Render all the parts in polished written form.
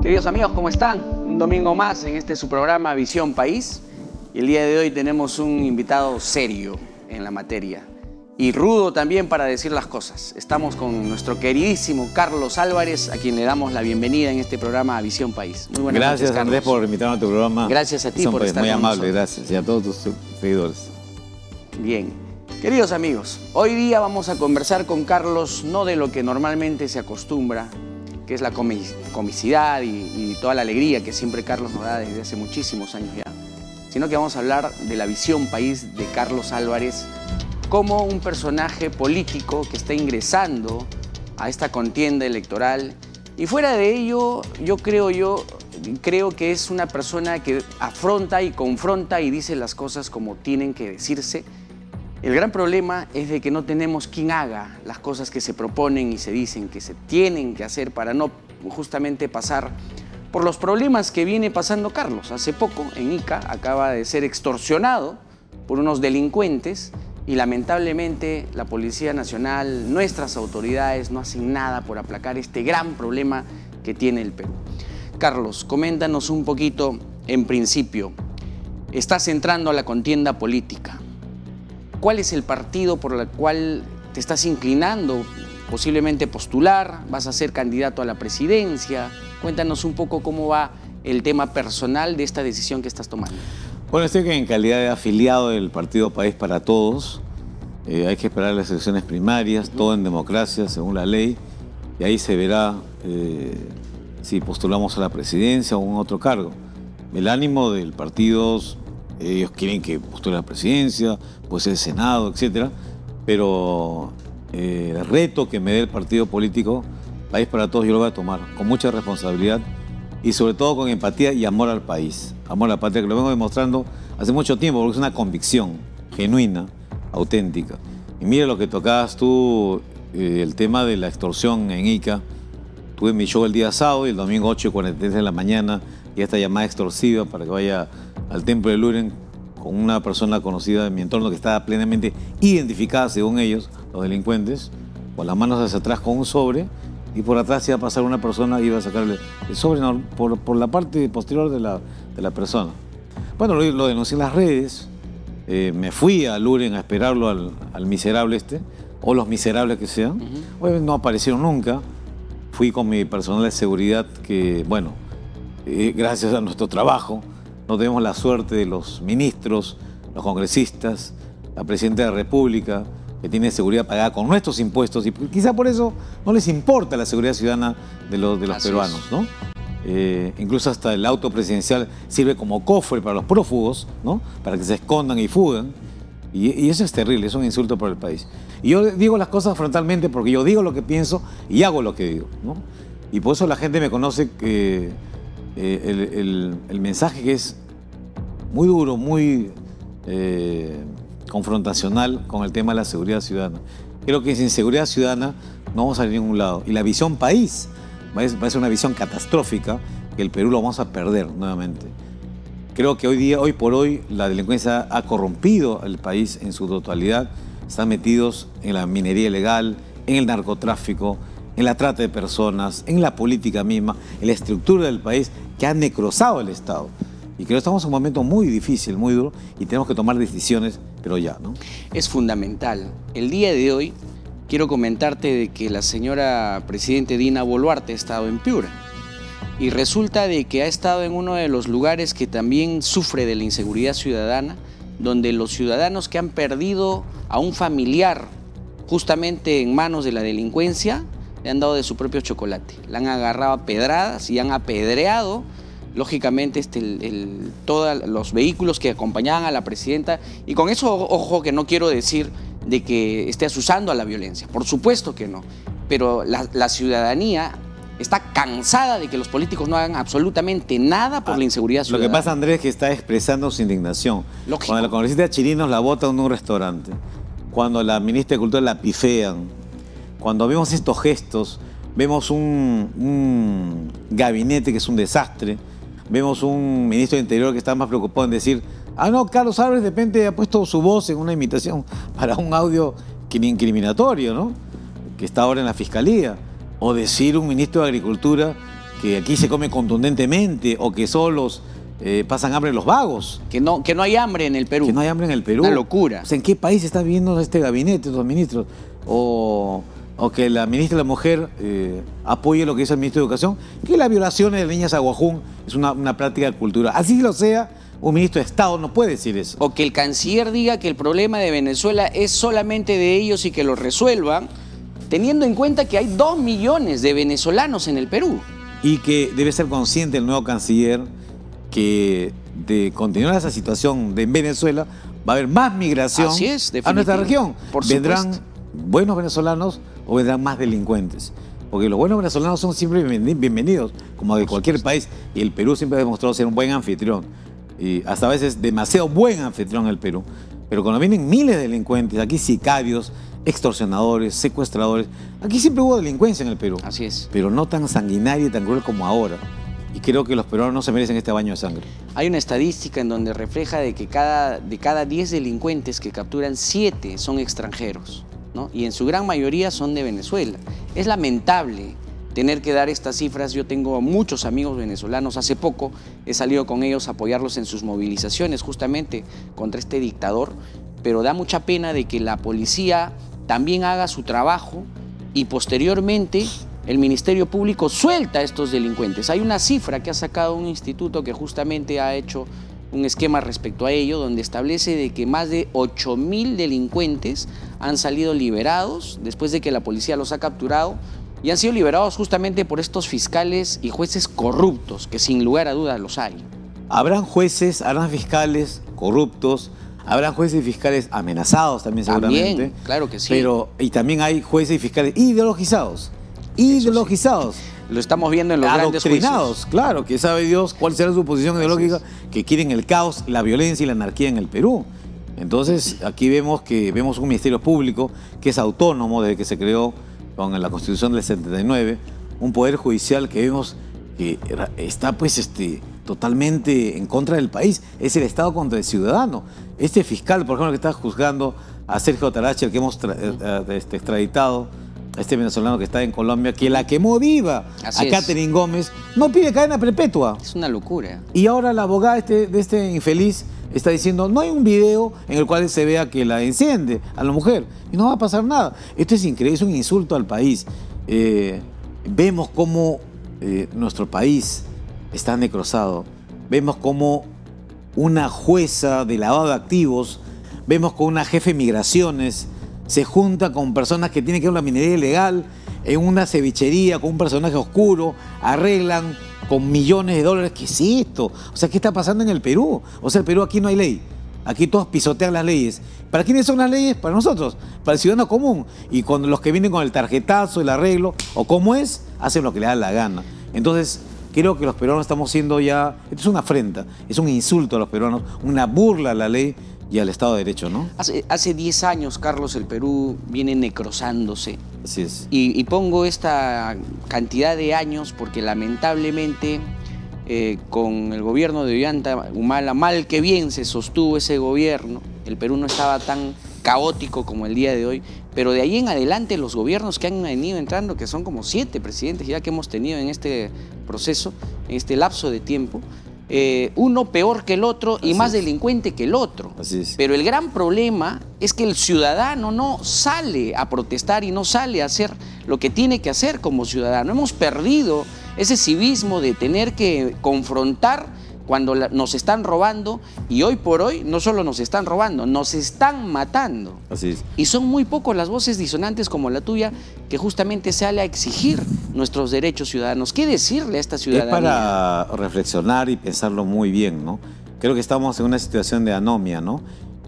Queridos amigos, ¿cómo están? Un domingo más en este su programa Visión País. Y el día de hoy tenemos un invitado serio en la materia y rudo también para decir las cosas. Estamos con nuestro queridísimo Carlos Álvarez, a quien le damos la bienvenida en este programa Visión País. Muy buenas noches, Gracias, Andrés, por invitarme a tu programa. Gracias a ti por estar muy con amable, nosotros. gracias. Y a todos tus seguidores. Bien. Queridos amigos, hoy día vamos a conversar con Carlos no de lo que normalmente se acostumbra, que es la comicidad y toda la alegría que siempre Carlos nos da desde hace muchísimos años ya, sino que vamos a hablar de la visión país de Carlos Álvarez como un personaje político que está ingresando a esta contienda electoral. Y fuera de ello, yo creo que es una persona que afronta y confronta y dice las cosas como tienen que decirse. El gran problema es de que no tenemos quien haga las cosas que se proponen y se dicen que se tienen que hacer para no justamente pasar por los problemas que viene pasando Carlos. Hace poco en Ica acaba de ser extorsionado por unos delincuentes y lamentablemente la Policía Nacional, nuestras autoridades no hacen nada por aplacar este gran problema que tiene el Perú. Carlos, coméntanos un poquito en principio. Estás entrando a la contienda política. ¿Cuál es el partido por el cual te estás inclinando? Posiblemente postular, vas a ser candidato a la presidencia. Cuéntanos un poco cómo va el tema personal de esta decisión que estás tomando. Bueno, estoy en calidad de afiliado del partido País para Todos. Hay que esperar las elecciones primarias, todo en democracia, según la ley. Y ahí se verá si postulamos a la presidencia o a un otro cargo. El ánimo del partido, ellos quieren que postule a la presidencia, puede ser el Senado, etc. Pero el reto que me dé el partido político, País para Todos, yo lo voy a tomar con mucha responsabilidad y sobre todo con empatía y amor al país. Amor a la patria, que lo vengo demostrando hace mucho tiempo, porque es una convicción genuina, auténtica. Y mira lo que tocabas tú, el tema de la extorsión en Ica. Tuve mi show el día sábado y el domingo 8:43 de la mañana y esta llamada extorsiva para que vaya al templo de Luren con una persona conocida de mi entorno que estaba plenamente identificada, según ellos, los delincuentes, con las manos hacia atrás con un sobre y por atrás iba a pasar una persona y iba a sacarle el sobre por la parte posterior de la persona. Bueno, lo denuncié en las redes, me fui a Luren a esperarlo al miserable o los miserables que sean. Obviamente no aparecieron nunca. Fui con mi personal de seguridad que, bueno, gracias a nuestro trabajo, no tenemos la suerte de los ministros, los congresistas, la presidenta de la República, que tiene seguridad pagada con nuestros impuestos y quizá por eso no les importa la seguridad ciudadana de los peruanos, ¿no? Incluso hasta el auto presidencial sirve como cofre para los prófugos, ¿no? Para que se escondan y fugan. Y eso es terrible, es un insulto para el país. Y yo digo las cosas frontalmente porque yo digo lo que pienso y hago lo que digo, ¿no? Y por eso la gente me conoce que el mensaje que es muy duro, muy confrontacional con el tema de la seguridad ciudadana. Creo que sin seguridad ciudadana no vamos a ir a ningún lado. Y la visión país va a ser una visión catastrófica que el Perú lo vamos a perder nuevamente. Creo que hoy por hoy la delincuencia ha corrompido el país en su totalidad. Están metidos en la minería ilegal, en el narcotráfico, en la trata de personas, en la política misma, en la estructura del país que ha necrosado el Estado. Y creo que estamos en un momento muy difícil, muy duro, y tenemos que tomar decisiones, pero ya, ¿no? Es fundamental. El día de hoy quiero comentarte de que la señora presidente Dina Boluarte ha estado en Piura. Y resulta de que ha estado en uno de los lugares que también sufre de la inseguridad ciudadana, donde los ciudadanos que han perdido a un familiar justamente en manos de la delincuencia, le han dado de su propio chocolate. La han agarrado a pedradas y han apedreado, lógicamente, todos los vehículos que acompañaban a la presidenta. Y con eso, ojo, que no quiero decir de que esté asusando a la violencia. Por supuesto que no. Pero la ciudadanía está cansada de que los políticos no hagan absolutamente nada por la inseguridad ciudadana. Lo que pasa, Andrés, es que está expresando su indignación. Lógico. Cuando la congresista Chirinos la botan en un restaurante, cuando la ministra de Cultura la pifean, cuando vemos estos gestos, vemos un gabinete que es un desastre, vemos un ministro de Interior que está más preocupado en decir, ah, no, Carlos Álvarez de repente ha puesto su voz en una imitación para un audio incriminatorio, ¿no? Que está ahora en la Fiscalía. O decir un ministro de Agricultura que aquí se come contundentemente o que solos pasan hambre los vagos. Que no hay hambre en el Perú. Que no hay hambre en el Perú. Una locura. O sea, ¿en qué país está viviendo este gabinete, los ministros? O que la ministra de la Mujer apoye lo que dice el ministro de Educación, que las violaciones de niñas a Guajún es una práctica cultural. Así lo sea, un ministro de Estado no puede decir eso. O que el canciller diga que el problema de Venezuela es solamente de ellos y que lo resuelvan, teniendo en cuenta que hay 2 millones de venezolanos en el Perú. Y que debe ser consciente el nuevo canciller que de continuar esa situación en Venezuela va a haber más migración a nuestra región. ¿Vendrán buenos venezolanos o vendrán más delincuentes? Porque los buenos venezolanos son siempre bienvenidos, como de cualquier país, y el Perú siempre ha demostrado ser un buen anfitrión, y hasta a veces demasiado buen anfitrión el Perú. Pero cuando vienen miles de delincuentes, aquí sicarios, extorsionadores, secuestradores, aquí siempre hubo delincuencia en el Perú. Así es. Pero no tan sanguinaria y tan cruel como ahora. Y creo que los peruanos no se merecen este baño de sangre. Hay una estadística en donde refleja de que de cada 10 delincuentes que capturan, 7 son extranjeros, ¿no? Y en su gran mayoría son de Venezuela. Es lamentable tener que dar estas cifras. Yo tengo muchos amigos venezolanos. Hace poco he salido con ellos a apoyarlos en sus movilizaciones justamente contra este dictador. Pero da mucha pena de que la policía también haga su trabajo y posteriormente el Ministerio Público suelta a estos delincuentes. Hay una cifra que ha sacado un instituto que justamente ha hecho un esquema respecto a ello, donde establece de que más de 8.000 delincuentes han salido liberados después de que la policía los ha capturado, y han sido liberados justamente por estos fiscales y jueces corruptos, que sin lugar a dudas los hay. Habrán jueces, habrán fiscales corruptos, habrán jueces y fiscales amenazados también seguramente. También, claro que sí. Y también hay jueces y fiscales ideologizados. Ideologizados. Sí. Lo estamos viendo en los grandes juicios. Claro, que sabe Dios cuál será su posición ideológica, que quieren el caos, la violencia y la anarquía en el Perú. Entonces, aquí vemos un Ministerio Público que es autónomo desde que se creó con la Constitución del 79, un Poder Judicial que vemos que está pues totalmente en contra del país. Es el Estado contra el ciudadano. Este fiscal, por ejemplo, que está juzgando a Sergio Tarache, el que hemos extraditado, a este venezolano que está en Colombia, que la quemó viva a Catherine Gómez, no pide cadena perpetua. Es una locura. Y ahora la abogada de este infeliz está diciendo, no hay un video en el cual se vea que la enciende a la mujer y no va a pasar nada. Esto es increíble, es un insulto al país. Vemos cómo nuestro país está necrosado. Vemos cómo una jueza de lavado de activos, vemos cómo una jefe de migraciones se junta con personas que tienen que ver con la minería ilegal en una cevichería con un personaje oscuro, arreglan con millones de dólares. ¿Qué es esto? O sea, ¿qué está pasando en el Perú? O sea, el Perú aquí no hay ley. Aquí todos pisotean las leyes. ¿Para quiénes son las leyes? Para nosotros, para el ciudadano común. Y cuando los que vienen con el tarjetazo, el arreglo, o cómo es, hacen lo que le da la gana. Entonces, creo que los peruanos estamos siendo ya... Esto es una afrenta, es un insulto a los peruanos, una burla a la ley y al Estado de Derecho, ¿no? Hace 10 años, Carlos, el Perú viene necrosándose. Así es. Y pongo esta cantidad de años porque lamentablemente con el gobierno de Ollanta Humala, mal que bien se sostuvo ese gobierno, el Perú no estaba tan caótico como el día de hoy, pero de ahí en adelante los gobiernos que han venido entrando, que son como 7 presidentes ya que hemos tenido en este proceso, en este lapso de tiempo, uno peor que el otro y más delincuente que el otro. Así es. Pero el gran problema es que el ciudadano no sale a protestar y no sale a hacer lo que tiene que hacer como ciudadano. Hemos perdido ese civismo de tener que confrontar cuando nos están robando, y hoy por hoy no solo nos están robando, nos están matando. Así es. Y son muy pocos las voces disonantes como la tuya que justamente sale a exigir nuestros derechos ciudadanos. ¿Qué decirle a esta ciudadanía? Es para reflexionar y pensarlo muy bien, ¿no? Creo que estamos en una situación de anomia, ¿no?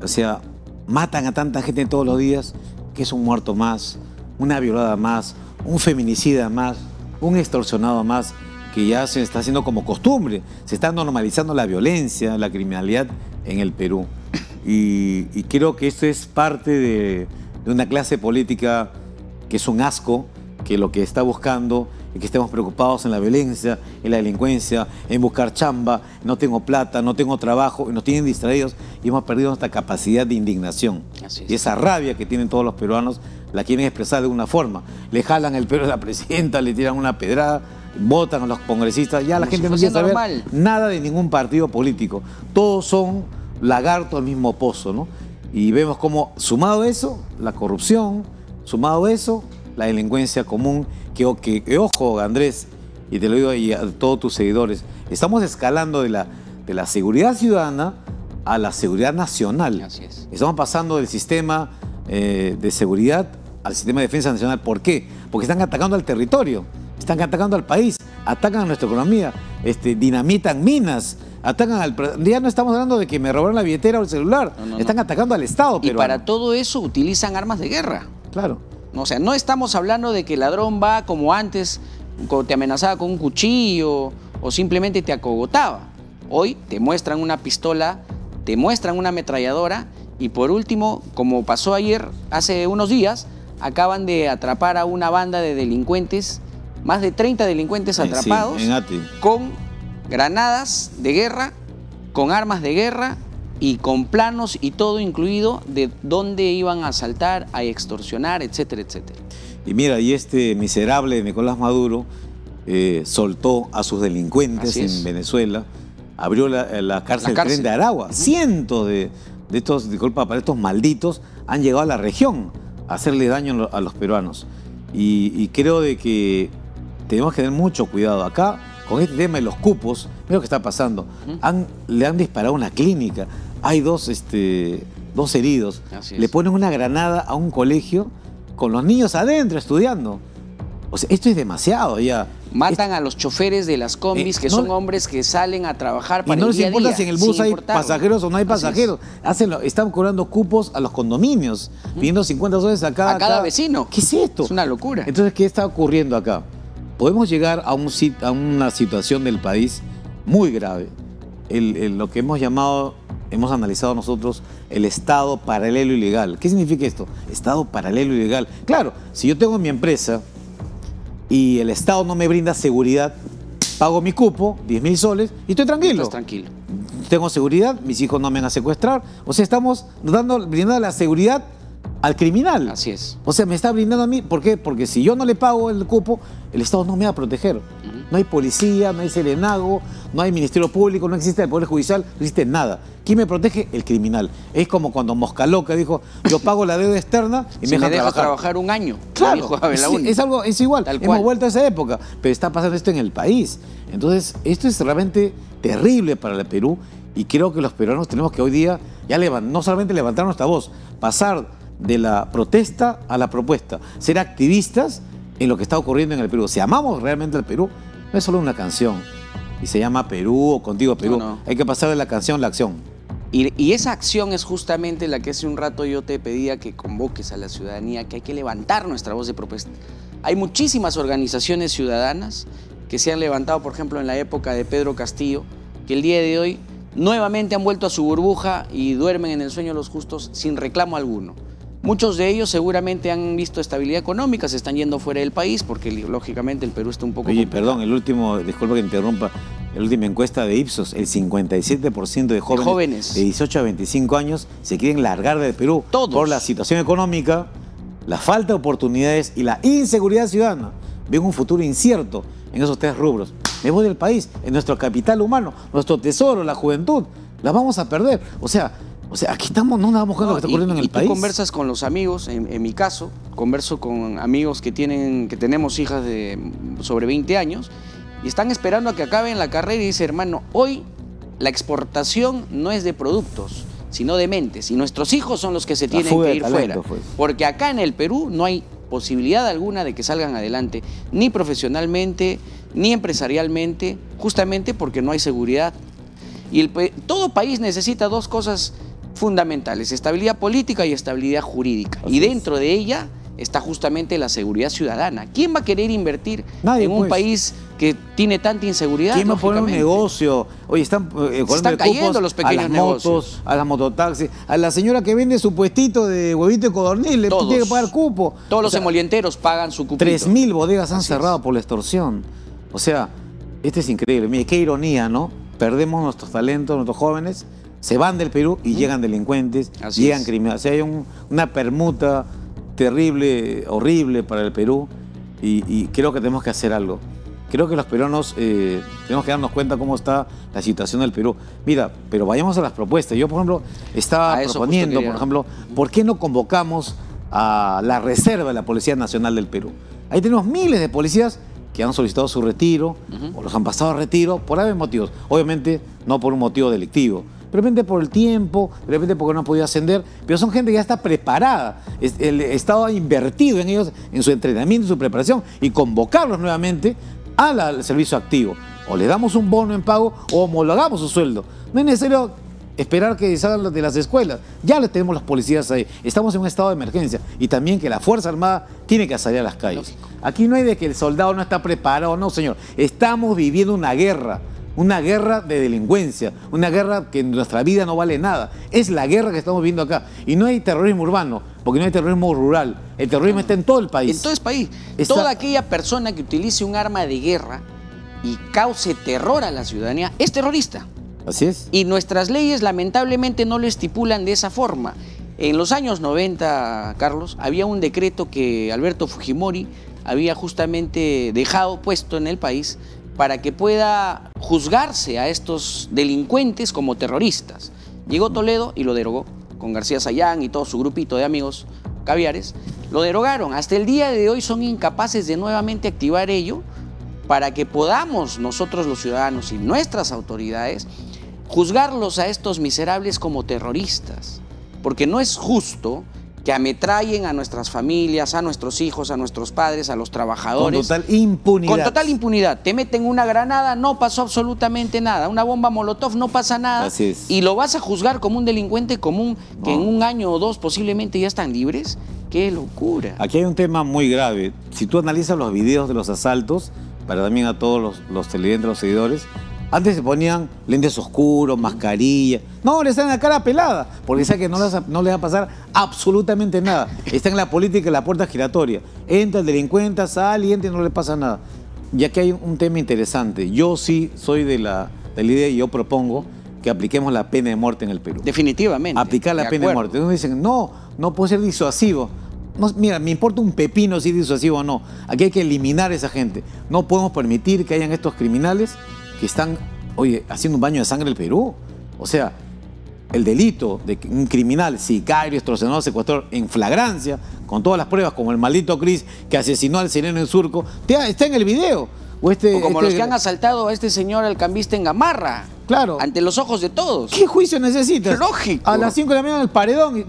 O sea, matan a tanta gente todos los días, que es un muerto más, una violada más, un feminicida más, un extorsionado más, que ya se está haciendo como costumbre. Se está normalizando la violencia, la criminalidad en el Perú. Y creo que esto es parte de una clase política que es un asco, que lo que está buscando es que estemos preocupados en la violencia, en la delincuencia, en buscar chamba, no tengo plata, no tengo trabajo, y nos tienen distraídos y hemos perdido nuestra capacidad de indignación. Así es. Y esa rabia que tienen todos los peruanos la quieren expresar de una forma. Le jalan el pelo a la presidenta, le tiran una pedrada. votan a los congresistas, ya la Como gente si no fuese quiere saber normal. nada de ningún partido político. Todos son lagartos al mismo pozo, ¿no? Y vemos cómo, sumado a eso, la corrupción, sumado a eso, la delincuencia común, que ojo, Andrés, y te lo digo y a todos tus seguidores, estamos escalando de la seguridad ciudadana a la seguridad nacional. Así es. Estamos pasando del sistema de seguridad al sistema de defensa nacional. ¿Por qué? Porque están atacando al territorio, están atacando al país, atacan a nuestra economía, dinamitan minas, atacan al... Ya no estamos hablando de que me robaron la billetera o el celular, están atacando al Estado Y peruano. para todo eso utilizan armas de guerra. Claro. O sea, no estamos hablando de que el ladrón va como antes, te amenazaba con un cuchillo o simplemente te acogotaba. Hoy te muestran una pistola, te muestran una ametralladora y por último, como pasó ayer, hace unos días, acaban de atrapar a una banda de delincuentes, más de 30 delincuentes atrapados, Sí, en Ati. con granadas de guerra, con armas de guerra y con planos y todo incluido de dónde iban a asaltar, a extorsionar, etcétera, etcétera. Y mira, y este miserable Nicolás Maduro soltó a sus delincuentes en Venezuela, abrió la cárcel Tren de Aragua. Cientos de estos, disculpa, para estos malditos han llegado a la región a hacerle daño a los peruanos. Y creo de que tenemos que tener mucho cuidado. Acá, con este tema de los cupos, mira lo que está pasando. Le han disparado una clínica. Hay dos heridos. Le ponen una granada a un colegio con los niños adentro estudiando. O sea, esto es demasiado ya. Matan a los choferes de las combis, que son hombres que salen a trabajar para y no el les día a importa día, si en el bus hay pasajeros o no hay pasajeros. Están cobrando cupos a los condominios, pidiendo 50 soles a cada vecino. ¿Qué es esto? Es una locura. Entonces, ¿qué está ocurriendo acá? Podemos llegar a una situación del país muy grave. Lo que hemos analizado nosotros, el Estado paralelo ilegal. ¿Qué significa esto? Estado paralelo ilegal. Claro, si yo tengo mi empresa y el Estado no me brinda seguridad, pago mi cupo, 10.000 soles, y estoy tranquilo. Estás tranquilo. Tengo seguridad, mis hijos no me van a secuestrar. O sea, estamos brindando la seguridad al criminal. Así es. O sea, me está brindando a mí. ¿Por qué? Porque si yo no le pago el cupo, el Estado no me va a proteger. No hay policía, no hay serenago, no hay ministerio público, no existe el Poder Judicial, no existe nada. ¿Quién me protege? El criminal. Es como cuando Mosca Loca dijo, yo pago la deuda externa y me deja trabajar un año. Claro, es igual. Hemos vuelto a esa época, pero está pasando esto en el país. Entonces, esto es realmente terrible para el Perú y creo que los peruanos tenemos que hoy día ya no solamente levantar nuestra voz, pasar de la protesta a la propuesta, ser activistas en lo que está ocurriendo en el Perú. Si amamos realmente al Perú, no es solo una canción y se llama Perú o Contigo Perú. No. Hay que pasar de la canción a la acción. Y esa acción es justamente la que hace un rato yo te pedía que convoques a la ciudadanía, que hay que levantar nuestra voz de protesta. Hay muchísimas organizaciones ciudadanas que se han levantado, por ejemplo, en la época de Pedro Castillo, que el día de hoy nuevamente han vuelto a su burbuja y duermen en el sueño de los justos sin reclamo alguno. Muchos de ellos seguramente han visto estabilidad económica, se están yendo fuera del país porque lógicamente el Perú está un poco... Oye, perdón, disculpa que interrumpa, la última encuesta de Ipsos, el 57% de jóvenes de 18 a 25 años se quieren largar del Perú. Todos. Por la situación económica, la falta de oportunidades y la inseguridad ciudadana. Ven un futuro incierto en esos tres rubros. Me voy del país, en nuestro capital humano, nuestro tesoro, la juventud, la vamos a perder. O sea, aquí estamos, no nos damos cuenta de lo que está ocurriendo en el país. Tú conversas con los amigos, en mi caso, converso con amigos que tenemos hijas de sobre 20 años y están esperando a que acaben la carrera y dice, hermano, hoy la exportación no es de productos, sino de mentes. Y nuestros hijos son los que se tienen que ir fuera. Porque acá en el Perú no hay posibilidad alguna de que salgan adelante, ni profesionalmente, ni empresarialmente, justamente porque no hay seguridad. Y todo país necesita dos cosas fundamentales, estabilidad política y estabilidad jurídica. Y dentro de ella está justamente la seguridad ciudadana. ¿Quién va a querer invertir en un país que tiene tanta inseguridad? ¿Quién va a poner un negocio? Oye, están cayendo los pequeños negocios. A las mototaxis, a la señora que vende su puestito de huevito de codorniz, le tiene que pagar cupo. Todos los emolienteros pagan su cupito. 3.000 bodegas han cerrado por la extorsión. O sea, esto es increíble. Mire, qué ironía, ¿no? Perdemos nuestros talentos, nuestros jóvenes, se van del Perú y llegan delincuentes, llegan criminales. O sea, hay una permuta terrible, horrible para el Perú y creo que tenemos que hacer algo. Creo que los peruanos tenemos que darnos cuenta cómo está la situación del Perú. Mira, pero vayamos a las propuestas. Yo, por ejemplo, estaba proponiendo, por ejemplo, ¿por qué no convocamos a la reserva de la Policía Nacional del Perú? Ahí tenemos miles de policías que han solicitado su retiro o los han pasado a retiro por varios motivos. Obviamente no por un motivo delictivo. De repente por el tiempo, de repente porque no han podido ascender, pero son gente que ya está preparada. El Estado ha invertido en ellos, en su entrenamiento, en su preparación, y convocarlos nuevamente al servicio activo. O le damos un bono en pago o homologamos su sueldo. No es necesario esperar que salgan de las escuelas. Ya les tenemos los policías ahí. Estamos en un estado de emergencia. Y también que la Fuerza Armada tiene que salir a las calles. Lógico. Aquí no hay de que el soldado no está preparado. No, señor. Estamos viviendo una guerra. Una guerra de delincuencia, una guerra que en nuestra vida no vale nada. Es la guerra que estamos viendo acá. Y no hay terrorismo urbano, porque no hay terrorismo rural. El terrorismo está en todo el país. En todo el país. Toda aquella persona que utilice un arma de guerra y cause terror a la ciudadanía es terrorista. Así es. Y nuestras leyes lamentablemente no lo estipulan de esa forma. En los años 90, Carlos, había un decreto que Alberto Fujimori había justamente dejado puesto en el país para que pueda juzgarse a estos delincuentes como terroristas. Llegó Toledo y lo derogó, con García Sayán y todo su grupito de amigos caviares. Lo derogaron. Hasta el día de hoy son incapaces de nuevamente activar ello para que podamos nosotros los ciudadanos y nuestras autoridades juzgarlos a estos miserables como terroristas. Porque no es justo que ametrallen a nuestras familias, a nuestros hijos, a nuestros padres, a los trabajadores. Con total impunidad. Con total impunidad. Te meten una granada, no pasó absolutamente nada. Una bomba molotov, no pasa nada. Así es. Y lo vas a juzgar como un delincuente común que en un año o dos posiblemente ya están libres. ¡Qué locura! Aquí hay un tema muy grave. Si tú analizas los videos de los asaltos, para también a todos los televidentes, los seguidores, antes se ponían lentes oscuros, mascarilla. No, le están en la cara pelada, porque saben que no les va a pasar absolutamente nada. Está en la política y la puerta giratoria. Entra el delincuente, sale y entra y no le pasa nada. Y aquí hay un tema interesante. Yo sí soy de la idea y yo propongo que apliquemos la pena de muerte en el Perú. Definitivamente. Aplicar la pena de muerte. Entonces dicen, no puede ser disuasivo. No, mira, me importa un pepino si es disuasivo o no. Aquí hay que eliminar a esa gente. No podemos permitir que hayan estos criminales que están, oye, haciendo un baño de sangre en el Perú. O sea, el delito de un criminal, sicario, extorsionador, secuestrador, en flagrancia, con todas las pruebas, como el maldito Cris que asesinó al sereno en Surco, está en el video. O como los que han asaltado a este señor al cambista en Gamarra. Claro. Ante los ojos de todos. ¿Qué juicio necesitas? Lógico. A las 5 de la mañana el paredón.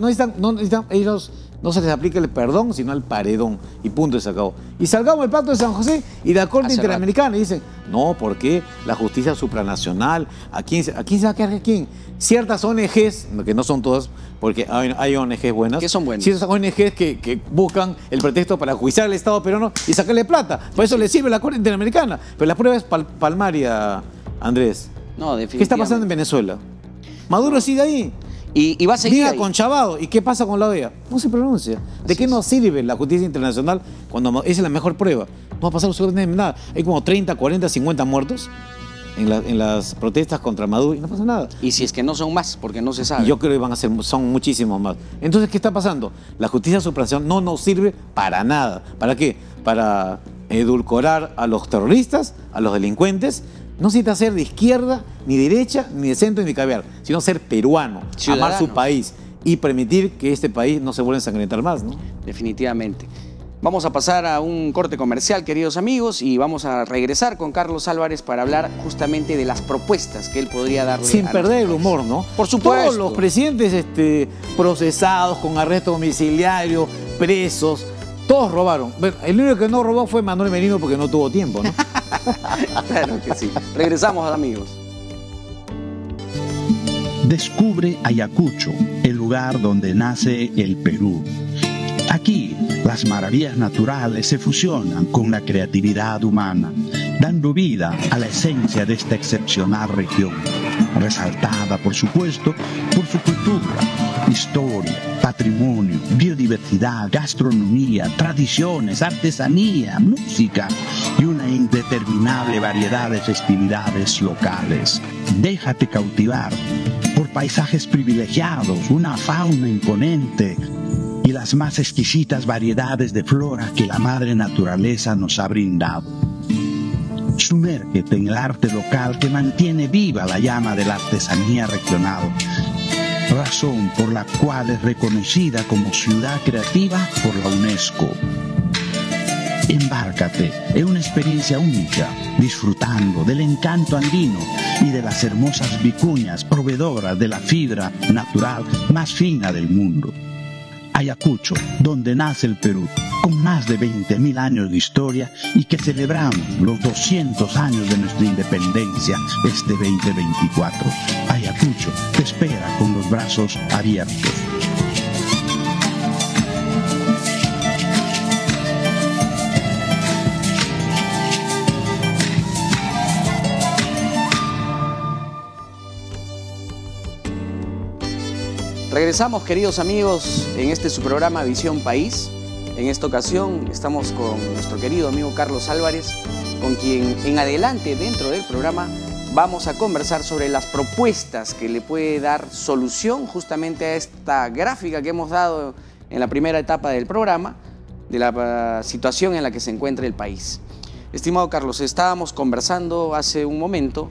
Ellos no se les aplica el perdón, sino el paredón. Y punto, se acabó. Y salgamos del Pacto de San José y la Corte Interamericana. Y dicen, no, ¿por qué? La justicia supranacional. ¿A quién se va a quedar a quién? Ciertas ONGs, que no son todas, porque hay ONGs buenas. ¿Qué son buenas? Ciertas ONGs que buscan el pretexto para juiciar al Estado peruano y sacarle plata. Por eso le sirve la Corte Interamericana. Pero la prueba es palmaria, Andrés. No, definitivamente. ¿Qué está pasando en Venezuela? Maduro sigue ahí. Y va a seguir ahí. Con Chavado. ¿Y qué pasa con la OEA? No se pronuncia. ¿De qué nos sirve la justicia internacional cuando esa es la mejor prueba? No va a pasar absolutamente nada. Hay como 30, 40, 50 muertos en las protestas contra Maduro y no pasa nada. Y si es que no son más, porque no se sabe. Yo creo que son muchísimos más. Entonces, ¿qué está pasando? La justicia supranacional no nos sirve para nada. ¿Para qué? Para edulcorar a los terroristas, a los delincuentes. No necesita ser de izquierda, ni derecha, ni de centro, ni de caviar, sino ser peruano, ciudadano, amar su país y permitir que este país no se vuelva a ensangrentar más, ¿no? Definitivamente. Vamos a pasar a un corte comercial, queridos amigos, y vamos a regresar con Carlos Álvarez para hablar justamente de las propuestas que él podría darle. Sin perder el humor, ¿no? Por supuesto. Todos los presidentes procesados con arresto domiciliario, presos, todos robaron. El único que no robó fue Manuel Merino porque no tuvo tiempo, ¿no? Claro que sí. Regresamos, amigos. Descubre Ayacucho, el lugar donde nace el Perú. Aquí, las maravillas naturales se fusionan con la creatividad humana, dando vida a la esencia de esta excepcional región, resaltada, por supuesto, por su cultura, historia, patrimonio, biodiversidad, gastronomía, tradiciones, artesanía, música y una indeterminable variedad de festividades locales. Déjate cautivar por paisajes privilegiados, una fauna imponente y las más exquisitas variedades de flora que la madre naturaleza nos ha brindado. Sumérgete en el arte local que mantiene viva la llama de la artesanía regional, razón por la cual es reconocida como ciudad creativa por la UNESCO. Embárcate en una experiencia única, disfrutando del encanto andino y de las hermosas vicuñas proveedoras de la fibra natural más fina del mundo. Ayacucho, donde nace el Perú, con más de 20.000 años de historia y que celebramos los 200 años de nuestra independencia este 2024. Ayacucho te espera con los brazos abiertos. Regresamos, queridos amigos, en este su programa Visión País. En esta ocasión estamos con nuestro querido amigo Carlos Álvarez, con quien en adelante dentro del programa vamos a conversar sobre las propuestas que le puede dar solución justamente a esta gráfica que hemos dado en la primera etapa del programa, de la situación en la que se encuentra el país. Estimado Carlos, estábamos conversando hace un momento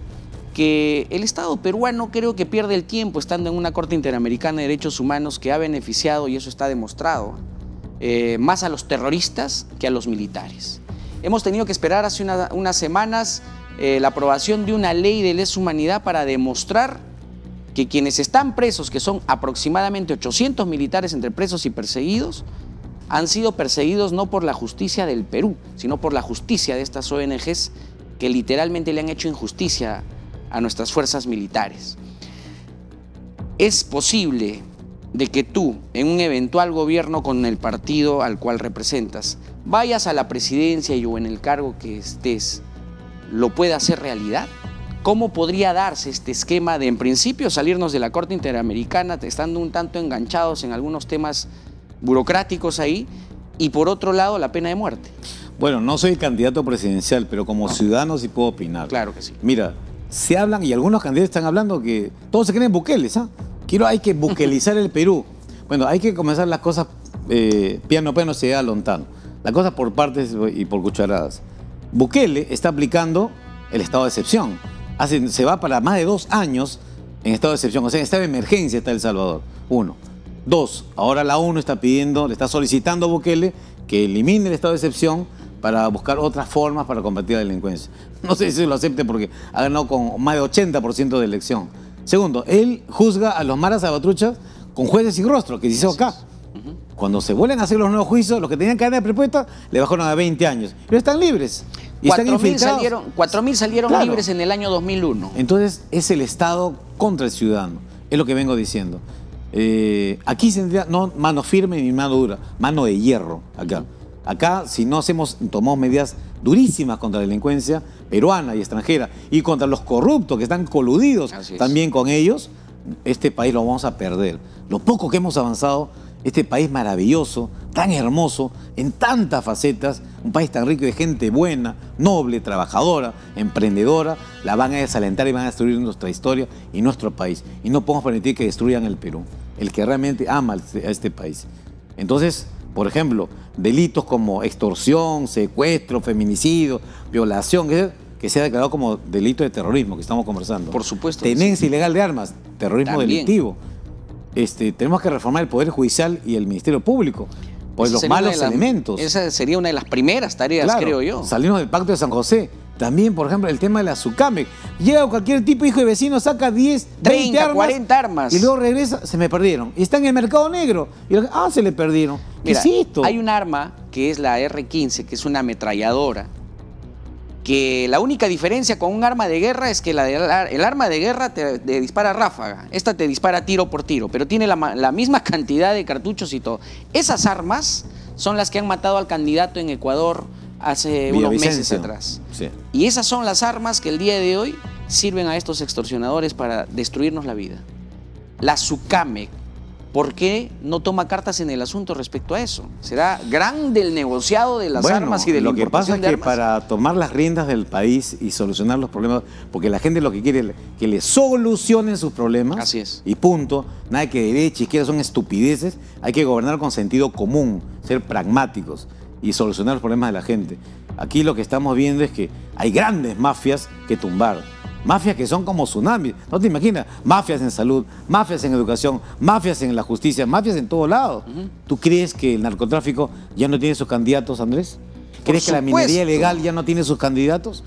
que el Estado peruano creo que pierde el tiempo estando en una Corte Interamericana de Derechos Humanos que ha beneficiado, y eso está demostrado, más a los terroristas que a los militares. Hemos tenido que esperar hace unas semanas la aprobación de una ley de lesa humanidad para demostrar que quienes están presos, que son aproximadamente 800 militares entre presos y perseguidos, han sido perseguidos no por la justicia del Perú, sino por la justicia de estas ONGs que literalmente le han hecho injusticia a nuestras fuerzas militares. Es posible de que tú, en un eventual gobierno con el partido al cual representas, vayas a la presidencia y o en el cargo que estés, lo pueda hacer realidad. ¿Cómo podría darse este esquema de, en principio, salirnos de la Corte Interamericana, estando un tanto enganchados en algunos temas burocráticos ahí, y por otro lado, la pena de muerte? Bueno, no soy candidato presidencial, pero como ciudadano sí puedo opinar. Claro que sí. Mira, se hablan, y algunos candidatos están hablando que todos se creen buqueles, ¿ah? Hay que buquelizar el Perú. Bueno, hay que comenzar las cosas piano piano se llega lontano. Las cosas por partes y por cucharadas. Bukele está aplicando el estado de excepción. Se va para más de 2 años en estado de excepción. O sea, en estado de emergencia está El Salvador. 1. 2. Ahora la ONU está pidiendo, le está solicitando a Bukele que elimine el estado de excepción para buscar otras formas para combatir la delincuencia. No sé si lo acepte porque ha ganado con más de 80% de elección. Segundo, él juzga a los maras salvatruchas con jueces sin rostro, que se hizo acá. Cuando se vuelven a hacer los nuevos juicios, los que tenían cadena perpetua le bajaron a 20 años. Pero están libres. 4.000 salieron claro, libres en el año 2001. Entonces es el Estado contra el ciudadano. Es lo que vengo diciendo. Aquí se tendría no mano firme ni mano dura, mano de hierro acá. Acá, si no tomamos medidas durísimas contra la delincuencia peruana y extranjera y contra los corruptos que están coludidos también con ellos, este país lo vamos a perder. Lo poco que hemos avanzado, este país maravilloso, tan hermoso, en tantas facetas, un país tan rico de gente buena, noble, trabajadora, emprendedora, la van a desalentar y van a destruir nuestra historia y nuestro país. Y no podemos permitir que destruyan el Perú, el que realmente ama a este país. Entonces, por ejemplo, delitos como extorsión, secuestro, feminicidio, violación, que sea declarado como delito de terrorismo, que estamos conversando. Por supuesto. Tenencia ilegal de armas, terrorismo delictivo. Tenemos que reformar el Poder Judicial y el Ministerio Público, por los malos elementos. Esa sería una de las primeras tareas, claro, creo yo. Salirnos del Pacto de San José. También, por ejemplo, el tema de la SUCAMEC. Llega cualquier tipo hijo de vecino, saca 10, 20 30, 40 armas. Y luego regresa, se me perdieron. Y está en el mercado negro. Y se le perdieron. Mira, ¿qué es esto? Hay un arma que es la R15, que es una ametralladora, que la única diferencia con un arma de guerra es que el arma de guerra te dispara ráfaga. Esta te dispara tiro por tiro, pero tiene la misma cantidad de cartuchos y todo. Esas armas son las que han matado al candidato en Ecuador hace unos meses atrás. Sí. Y esas son las armas que el día de hoy sirven a estos extorsionadores para destruirnos la vida. La SUCAMEC, ¿por qué no toma cartas en el asunto respecto a eso? ¿Será grande el negociado de las armas y de la importación de armas? Lo que pasa es que para tomar las riendas del país y solucionar los problemas, porque la gente lo que quiere es que le solucionen sus problemas. Así es. Y punto. Nada que derecha, izquierda son estupideces. Hay que gobernar con sentido común, ser pragmáticos y solucionar los problemas de la gente. Aquí lo que estamos viendo es que hay grandes mafias que tumbar. Mafias que son como tsunamis. ¿No te imaginas? Mafias en salud, mafias en educación, mafias en la justicia, mafias en todo lado. ¿Tú crees que el narcotráfico ya no tiene sus candidatos, Andrés? ¿Crees que la minería ilegal ya no tiene sus candidatos?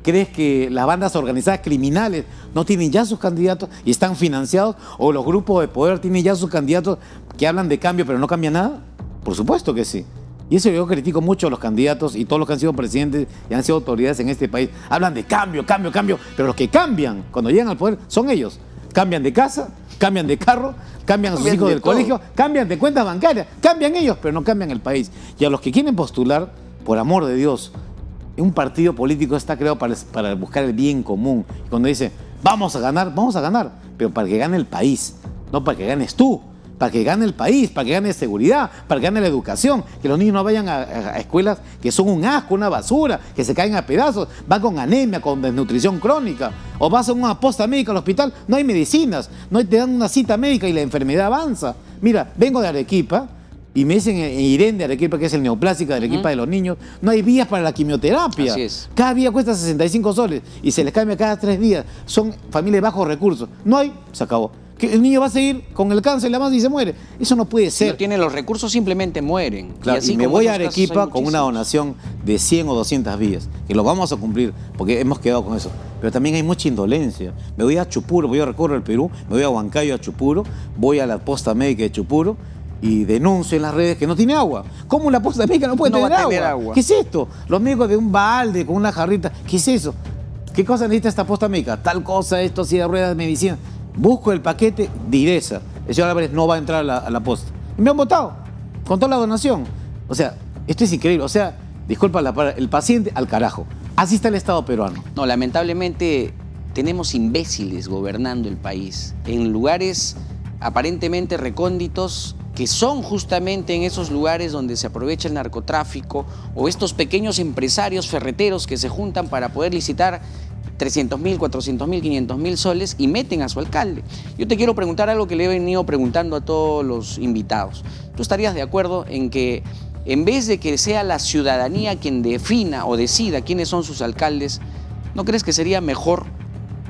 ¿Crees que las bandas organizadas criminales no tienen ya sus candidatos y están financiados? ¿O los grupos de poder tienen ya sus candidatos que hablan de cambio pero no cambia nada? Por supuesto que sí. Y eso yo critico mucho a los candidatos y todos los que han sido presidentes y han sido autoridades en este país. Hablan de cambio, cambio, cambio, pero los que cambian cuando llegan al poder son ellos. Cambian de casa, cambian de carro, cambian a sus hijos del colegio, cambian de cuentas bancarias, cambian ellos, pero no cambian el país. Y a los que quieren postular, por amor de Dios, un partido político está creado para buscar el bien común. Y cuando dice, vamos a ganar, pero para que gane el país, no para que ganes tú. Para que gane el país, para que gane seguridad, para que gane la educación, que los niños no vayan a escuelas que son un asco, una basura, que se caen a pedazos, van con anemia, con desnutrición crónica, o vas a una posta médica al hospital, no hay medicinas, te dan una cita médica y la enfermedad avanza. Mira, vengo de Arequipa y me dicen en Irén de Arequipa, que es el neoplásica de Arequipa de los niños, no hay vías para la quimioterapia. Así es. Cada vía cuesta 65 soles y se les cambia cada 3 días. Son familias de bajos recursos. No hay, se acabó. Que el niño va a seguir con el cáncer la más y se muere. Eso no puede ser. Si no tiene los recursos, simplemente mueren. Claro, y así me voy a Arequipa con una donación de 100 o 200 vías, que lo vamos a cumplir, porque hemos quedado con eso. Pero también hay mucha indolencia. Me voy a Chupuro, voy a recorrer el Perú, me voy a Huancayo, a Chupuro, voy a la posta médica de Chupuro y denuncio en las redes que no tiene agua. ¿Cómo la posta médica no puede tener agua? ¿Qué es esto? Los médicos de un balde, con una jarrita. ¿Qué es eso? ¿Qué cosa necesita esta posta médica? Tal cosa, esto, silla de ruedas de medicina. Busco el paquete de Iresa. El señor Álvarez no va a entrar a la posta. Y me han votado con toda la donación. O sea, esto es increíble. O sea, disculpa la palabra, el paciente al carajo. Así está el Estado peruano. No, lamentablemente tenemos imbéciles gobernando el país en lugares aparentemente recónditos, que son justamente en esos lugares donde se aprovecha el narcotráfico, o estos pequeños empresarios ferreteros que se juntan para poder licitar 300.000, 400.000, 500.000 soles y meten a su alcalde. Yo te quiero preguntar algo que le he venido preguntando a todos los invitados. ¿Tú estarías de acuerdo en que en vez de que sea la ciudadanía quien defina o decida quiénes son sus alcaldes, ¿no crees que sería mejor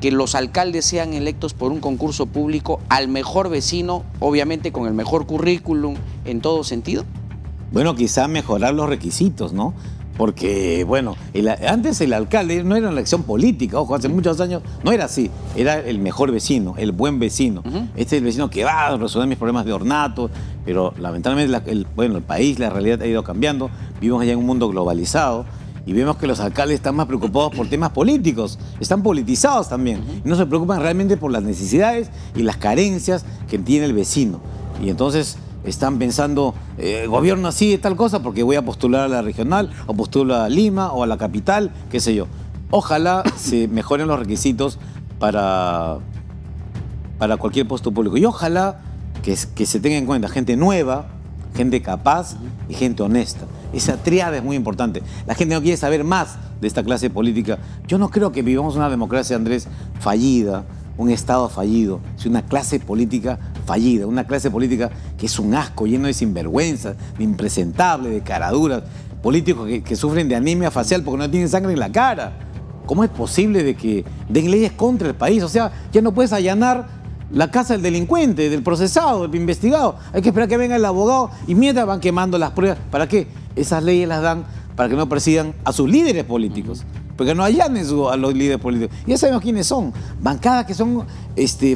que los alcaldes sean electos por un concurso público al mejor vecino, obviamente con el mejor currículum en todo sentido? Bueno, quizá mejorar los requisitos, ¿no? Porque, bueno, antes el alcalde no era una elección política, ojo, hace muchos años no era así, era el mejor vecino, el buen vecino. Este es el vecino que va a resolver mis problemas de ornato, pero lamentablemente el país, la realidad ha ido cambiando, vivimos allá en un mundo globalizado y vemos que los alcaldes están más preocupados por temas políticos, están politizados también, y no se preocupan realmente por las necesidades y las carencias que tiene el vecino. Y entonces están pensando, gobierno así de tal cosa porque voy a postular a la regional, o postulo a Lima, o a la capital, qué sé yo. Ojalá se mejoren los requisitos para cualquier puesto público. Y ojalá que se tenga en cuenta gente nueva, gente capaz y gente honesta. Esa tríada es muy importante. La gente no quiere saber más de esta clase política. Yo no creo que vivamos una democracia, Andrés, fallida, un Estado fallido, es una clase política fallida, una clase política que es un asco, lleno de sinvergüenza, de impresentable, de caraduras, políticos que sufren de anemia facial porque no tienen sangre en la cara. ¿Cómo es posible de que den leyes contra el país? O sea, ya no puedes allanar la casa del delincuente, del procesado, del investigado. Hay que esperar que venga el abogado y mientras van quemando las pruebas. ¿Para qué? Esas leyes las dan para que no persigan a sus líderes políticos. Porque no allanen a los líderes políticos. Ya sabemos quiénes son. Bancadas que son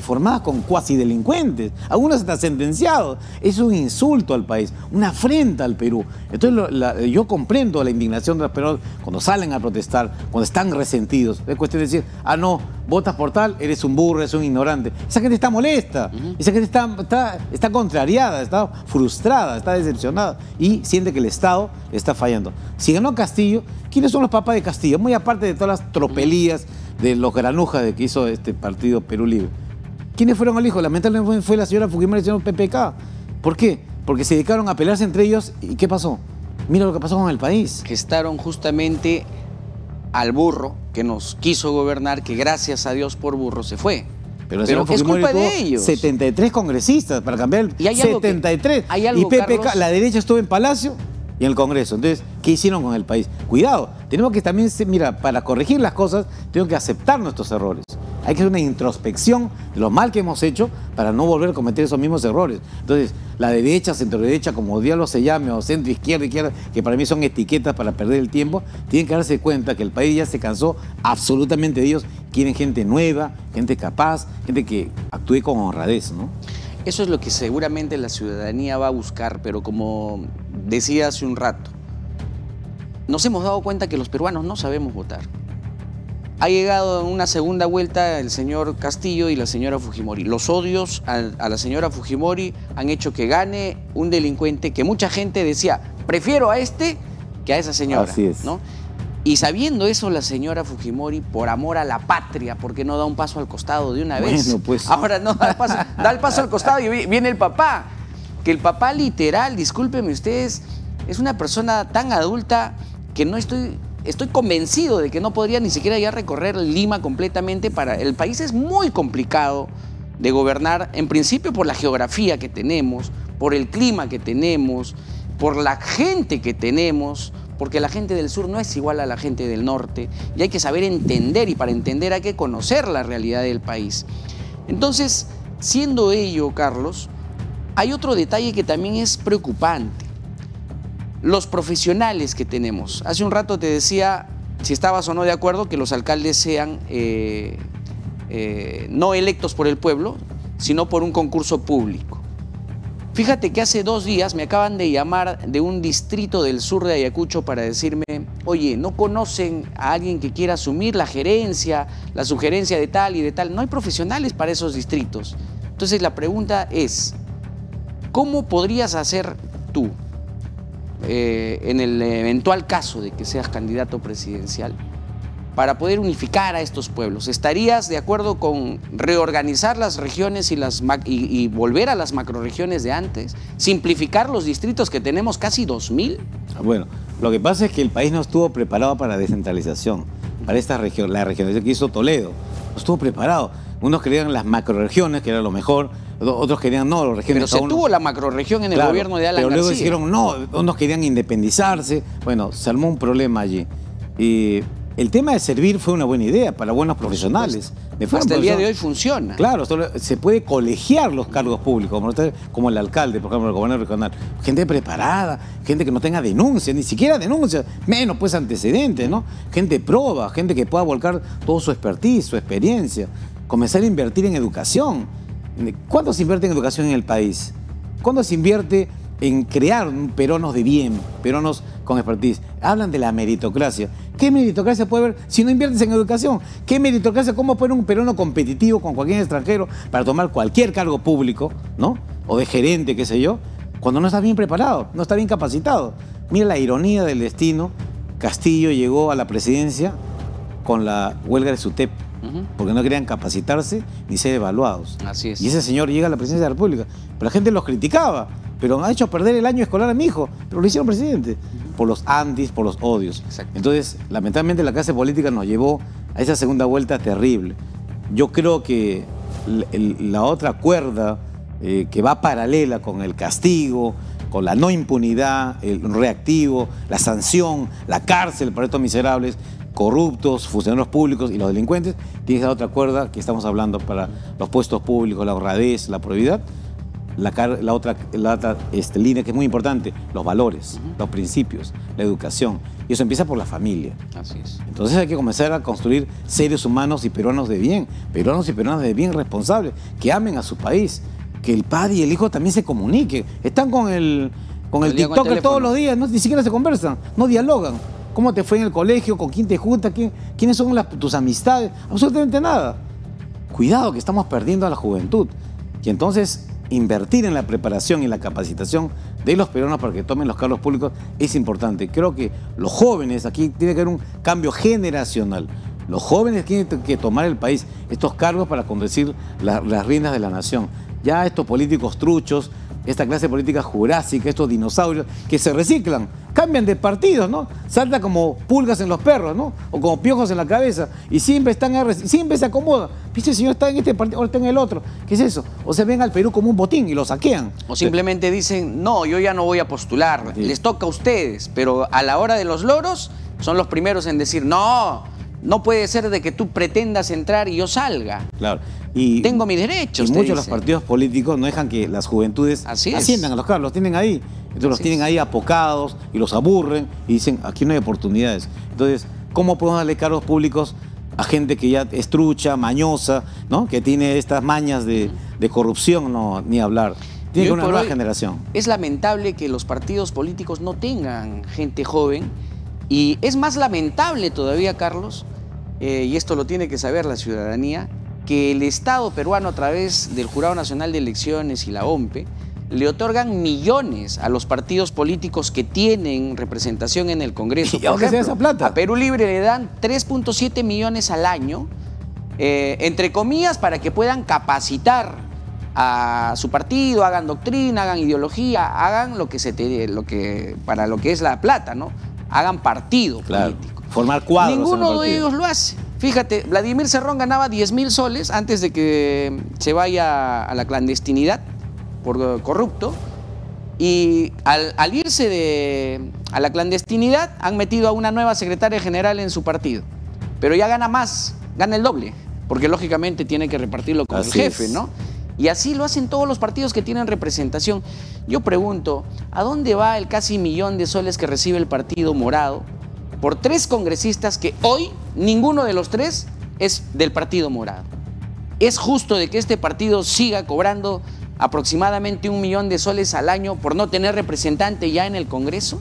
formadas con cuasi delincuentes. Algunos están sentenciados. Es un insulto al país, una afrenta al Perú. Entonces yo comprendo la indignación de los peruanos cuando salen a protestar, cuando están resentidos. Es cuestión de decir, ah, no, votas por tal, eres un burro, eres un ignorante. Esa gente está molesta. Esa gente está contrariada, está frustrada, está decepcionada y siente que el Estado está fallando. Si ganó Castillo, ¿quiénes son los papás de Castillo? Muy aparte de todas las tropelías de los granujas que hizo este partido Perú Libre. ¿Quiénes fueron al hijo? Lamentablemente fue la señora Fujimori y el señor PPK. ¿Por qué? Porque se dedicaron a pelearse entre ellos. ¿Y qué pasó? Mira lo que pasó con el país. Gestaron justamente al burro que nos quiso gobernar, que gracias a Dios por burro se fue. Pero es culpa de ellos. 73 congresistas para cambiar el... ¿Y hay 73. ¿Hay algo, y PPK, Carlos? la derecha estuvo en Palacio y en el Congreso. Entonces, ¿qué hicieron con el país? Cuidado, tenemos que también, mira, para corregir las cosas, tenemos que aceptar nuestros errores. Hay que hacer una introspección de lo mal que hemos hecho para no volver a cometer esos mismos errores. Entonces, la derecha, centro-derecha, como diablo se llame, o centro-izquierda, izquierda, que para mí son etiquetas para perder el tiempo, tienen que darse cuenta que el país ya se cansó absolutamente de ellos. Quieren gente nueva, gente capaz, gente que actúe con honradez, ¿no? Eso es lo que seguramente la ciudadanía va a buscar, pero como decía hace un rato, nos hemos dado cuenta que los peruanos no sabemos votar. Ha llegado en una segunda vuelta el señor Castillo y la señora Fujimori. Los odios a la señora Fujimori han hecho que gane un delincuente que mucha gente decía, prefiero a este que a esa señora. Así es. ¿No? Y sabiendo eso, la señora Fujimori, por amor a la patria, ¿por qué no da un paso al costado de una vez? Bueno, pues. Ahora no da el paso al costado y viene el papá. Que el papá literal, discúlpenme ustedes, es una persona tan adulta que no estoy convencido de que no podría ni siquiera ya recorrer Lima completamente. El país es muy complicado de gobernar, en principio por la geografía que tenemos, por el clima que tenemos, por la gente que tenemos, porque la gente del sur no es igual a la gente del norte y hay que saber entender, y para entender hay que conocer la realidad del país. Entonces, siendo ello, Carlos, hay otro detalle que también es preocupante. Los profesionales que tenemos. Hace un rato te decía, si estabas o no de acuerdo, que los alcaldes sean no electos por el pueblo, sino por un concurso público. Fíjate que hace 2 días me acaban de llamar de un distrito del sur de Ayacucho para decirme, oye, ¿no conocen a alguien que quiera asumir la gerencia, la sugerencia de tal y de tal? No hay profesionales para esos distritos. Entonces la pregunta es, ¿cómo podrías hacer tú, en el eventual caso de que seas candidato presidencial, para poder unificar a estos pueblos? ¿Estarías de acuerdo con reorganizar las regiones y volver a las macrorregiones de antes? ¿Simplificar los distritos que tenemos casi 2000? Bueno, lo que pasa es que el país no estuvo preparado para la descentralización, para esta región, la regionalización que hizo Toledo. No estuvo preparado. Unos querían las macrorregiones, que era lo mejor, otros querían no, las regiones. Pero se tuvo la macrorregión en el gobierno de Alan García. Pero luego García. dijeron no, unos querían independizarse. Bueno, se armó un problema allí. Y el tema de servir fue una buena idea para buenos profesionales. Hasta el día de hoy funciona. Claro, se puede colegiar los cargos públicos, como el alcalde, por ejemplo, el gobernador regional. Gente preparada, gente que no tenga denuncias, ni siquiera denuncias, menos pues antecedentes, ¿no? Gente proba, gente que pueda volcar todo su expertise, su experiencia. Comenzar a invertir en educación. ¿Cuánto se invierte en educación en el país? ¿Cuánto se invierte en crear peruanos de bien, peruanos con expertise? Hablan de la meritocracia. ¿Qué meritocracia puede haber si no inviertes en educación? ¿Qué meritocracia? ¿Cómo puede un peruano competitivo con cualquier extranjero para tomar cualquier cargo público, ¿no? O de gerente, qué sé yo, cuando no está bien preparado, no está bien capacitado? Mira la ironía del destino. Castillo llegó a la presidencia con la huelga de SUTEP, porque no querían capacitarse ni ser evaluados. Así es. Y ese señor llega a la presidencia de la República. Pero la gente los criticaba. Pero ha hecho perder el año escolar a mi hijo. Pero lo hicieron presidente. Por los antis, por los odios. Exacto. Entonces, lamentablemente, la clase política nos llevó a esa segunda vuelta terrible. Yo creo que la otra cuerda que va paralela con el castigo, con la no impunidad, el reactivo, la sanción, la cárcel para estos miserables, corruptos, funcionarios públicos y los delincuentes, tiene esa otra cuerda que estamos hablando para los puestos públicos, la honradez, la probidad. La otra línea que es muy importante, los valores, los principios, la educación. Y eso empieza por la familia. Así es. Entonces hay que comenzar a construir seres humanos y peruanos de bien, peruanos y peruanas de bien responsables, que amen a su país, que el padre y el hijo también se comuniquen. Están con el TikTok todos los días, ni siquiera se conversan, no dialogan. ¿Cómo te fue en el colegio? ¿Con quién te juntas? ¿Quiénes son tus amistades? Absolutamente nada. Cuidado que estamos perdiendo a la juventud. Y entonces invertir en la preparación y la capacitación de los peruanos para que tomen los cargos públicos es importante. Creo que los jóvenes, aquí tiene que haber un cambio generacional. Los jóvenes tienen que tomar el país, estos cargos para conducir las riendas de la nación. Ya estos políticos truchos, esta clase política jurásica, estos dinosaurios que se reciclan, cambian de partidos, ¿no? Salta como pulgas en los perros, ¿no? O como piojos en la cabeza y siempre siempre se acomoda. ¿Viste? El señor está en este partido, ahora está en el otro. ¿Qué es eso? O se ven al Perú como un botín y lo saquean. O simplemente dicen, no, yo ya no voy a postular, les toca a ustedes, pero a la hora de los loros son los primeros en decir, no, no puede ser de que tú pretendas entrar y yo salga. Claro. Y tengo mis derechos. Y muchos de los partidos políticos no dejan que las juventudes asciendan a los cargos, los tienen ahí. Entonces los tienen ahí apocados y los aburren y dicen, aquí no hay oportunidades. Entonces, ¿cómo podemos darle cargos públicos a gente que ya es trucha, mañosa, ¿no? Que tiene estas mañas de corrupción? No, ni hablar. Tiene que una nueva generación. Es lamentable que los partidos políticos no tengan gente joven, y es más lamentable todavía, Carlos, y esto lo tiene que saber la ciudadanía, que el Estado peruano, a través del Jurado Nacional de Elecciones y la OMPE, le otorgan millones a los partidos políticos que tienen representación en el Congreso. ¿Y a dónde se da esa plata? A Perú Libre le dan 3.7 millones al año, entre comillas, para que puedan capacitar a su partido, hagan doctrina, hagan ideología, hagan para lo que es la plata, ¿no? Hagan partido político. Formar cuadros. Ninguno de ellos lo hace. Fíjate, Vladimir Cerrón ganaba 10.000 soles antes de que se vaya a la clandestinidad por corrupto, y al irse a la clandestinidad han metido a una nueva secretaria general en su partido, pero ya gana más, gana el doble, porque lógicamente tiene que repartirlo con el jefe, ¿no? Y así lo hacen todos los partidos que tienen representación. Yo pregunto, ¿a dónde va el casi 1 millón de soles que recibe el Partido Morado por 3 congresistas que hoy ninguno de los 3 es del Partido Morado? ¿Es justo de que este partido siga cobrando aproximadamente 1 millón de soles al año por no tener representante ya en el Congreso?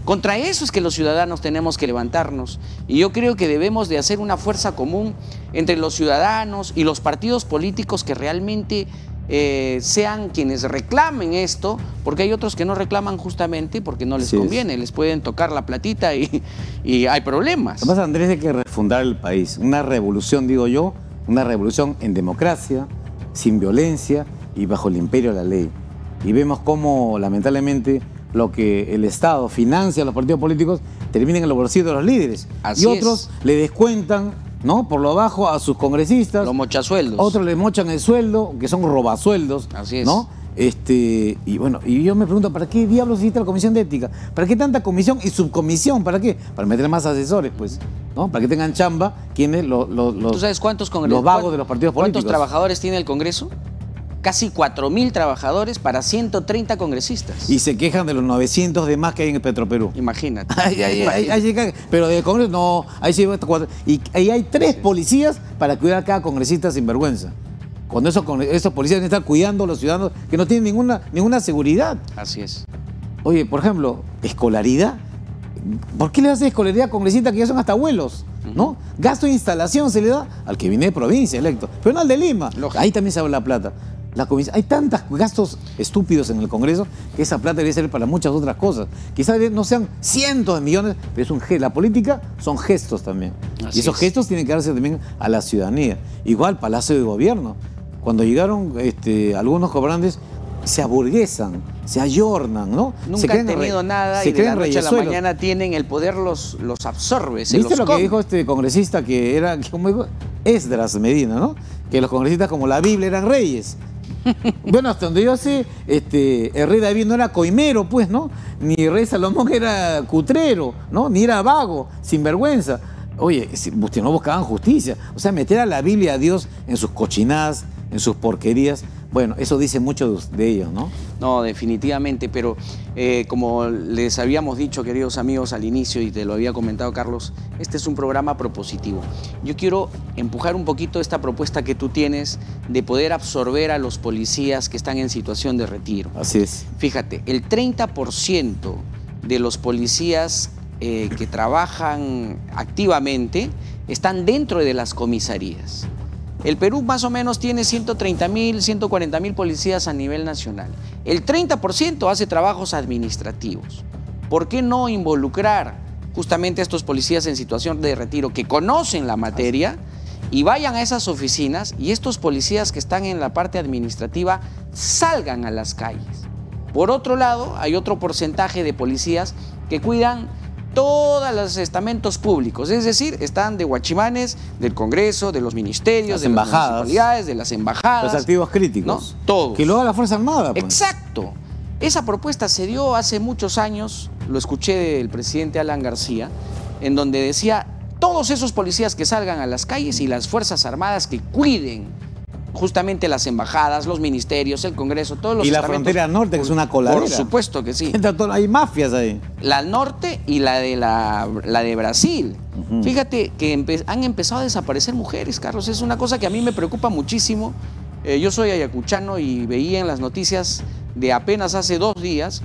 Contra eso es que los ciudadanos tenemos que levantarnos, y yo creo que debemos de hacer una fuerza común entre los ciudadanos y los partidos políticos que realmente sean quienes reclamen esto, porque hay otros que no reclaman justamente porque no les conviene, les pueden tocar la platita y hay problemas. Además, Andrés, hay que refundar el país, una revolución, digo yo, una revolución en democracia, sin violencia y bajo el imperio de la ley. Y vemos cómo, lamentablemente, lo que el Estado financia a los partidos políticos termina en el bolsillo de los líderes. Así y otros le descuentan, ¿no?, por lo bajo a sus congresistas. Los mochasueldos. Otros le mochan el sueldo, que son robasueldos. Así es. ¿No? Y bueno, y yo me pregunto, ¿para qué diablos existe la Comisión de Ética? ¿Para qué tanta comisión y subcomisión? ¿Para qué? Para meter más asesores, pues, ¿no? Para que tengan chamba quienes ¿Tú sabes cuántos los vagos de los partidos políticos? ¿Cuántos trabajadores tiene el Congreso? Casi 4.000 trabajadores para 130 congresistas. Y se quejan de los 900 de más que hay en el Petroperú. Imagínate. Pero del Congreso no, ahí sí hasta 4. Y ahí hay 3 policías para cuidar a cada congresista sin vergüenza. Cuando esos policías están cuidando a los ciudadanos que no tienen ninguna seguridad. Así es. Oye, por ejemplo, escolaridad. ¿Por qué le hace escolaridad a congresistas que ya son hasta abuelos? ¿No? Gasto de instalación se le da al que viene de provincia electo, pero no al de Lima. Lógico. Ahí también se habla la plata. Hay tantos gastos estúpidos en el Congreso que esa plata debería ser para muchas otras cosas. Quizás no sean cientos de millones, pero es un gesto. La política son gestos también. Y esos gestos tienen que darse también a la ciudadanía. Igual Palacio de Gobierno. Cuando llegaron algunos gobernantes, se aburguesan, se ayornan, ¿no? Nunca han tenido nada y de la noche a la mañana tienen el poder, los absorbe, se ¿Viste los lo come? que dijo este congresista que era, como dijo, Esdras Medina, ¿no? Que los congresistas como la Biblia eran reyes. Bueno, hasta donde yo sé, el rey David no era coimero, pues, ¿no? Ni el rey Salomón era cutrero, ¿no? Ni era vago, sinvergüenza. Oye, no buscaban justicia. O sea, meter a la Biblia a Dios en sus cochinadas, en sus porquerías, bueno, eso dice mucho de ellos, ¿no? No, definitivamente, pero como les habíamos dicho, queridos amigos, al inicio, y te lo había comentado, Carlos, este es un programa propositivo. Yo quiero empujar un poquito esta propuesta que tú tienes de poder absorber a los policías que están en situación de retiro. Así es. Fíjate, el 30% de los policías que trabajan activamente están dentro de las comisarías. El Perú más o menos tiene 130.000, 140.000 policías a nivel nacional. El 30% hace trabajos administrativos. ¿Por qué no involucrar justamente a estos policías en situación de retiro que conocen la materia y vayan a esas oficinas, y estos policías que están en la parte administrativa salgan a las calles? Por otro lado, hay otro porcentaje de policías que cuidan todos los estamentos públicos, es decir, están de guachimanes del Congreso, de los ministerios, de las municipalidades, de las embajadas. Los activos críticos. ¿No? Todos. Que lo haga la Fuerza Armada. Pues. Exacto. Esa propuesta se dio hace muchos años, lo escuché del presidente Alan García, en donde decía, todos esos policías que salgan a las calles y las Fuerzas Armadas que cuiden justamente las embajadas, los ministerios, el Congreso, todos los Y la estamentos. frontera norte, que es una coladera. Por supuesto que sí. Hay mafias ahí. La norte y la de Brasil. Fíjate que han empezado a desaparecer mujeres, Carlos. Es una cosa que a mí me preocupa muchísimo. Yo soy ayacuchano y veía en las noticias de apenas hace 2 días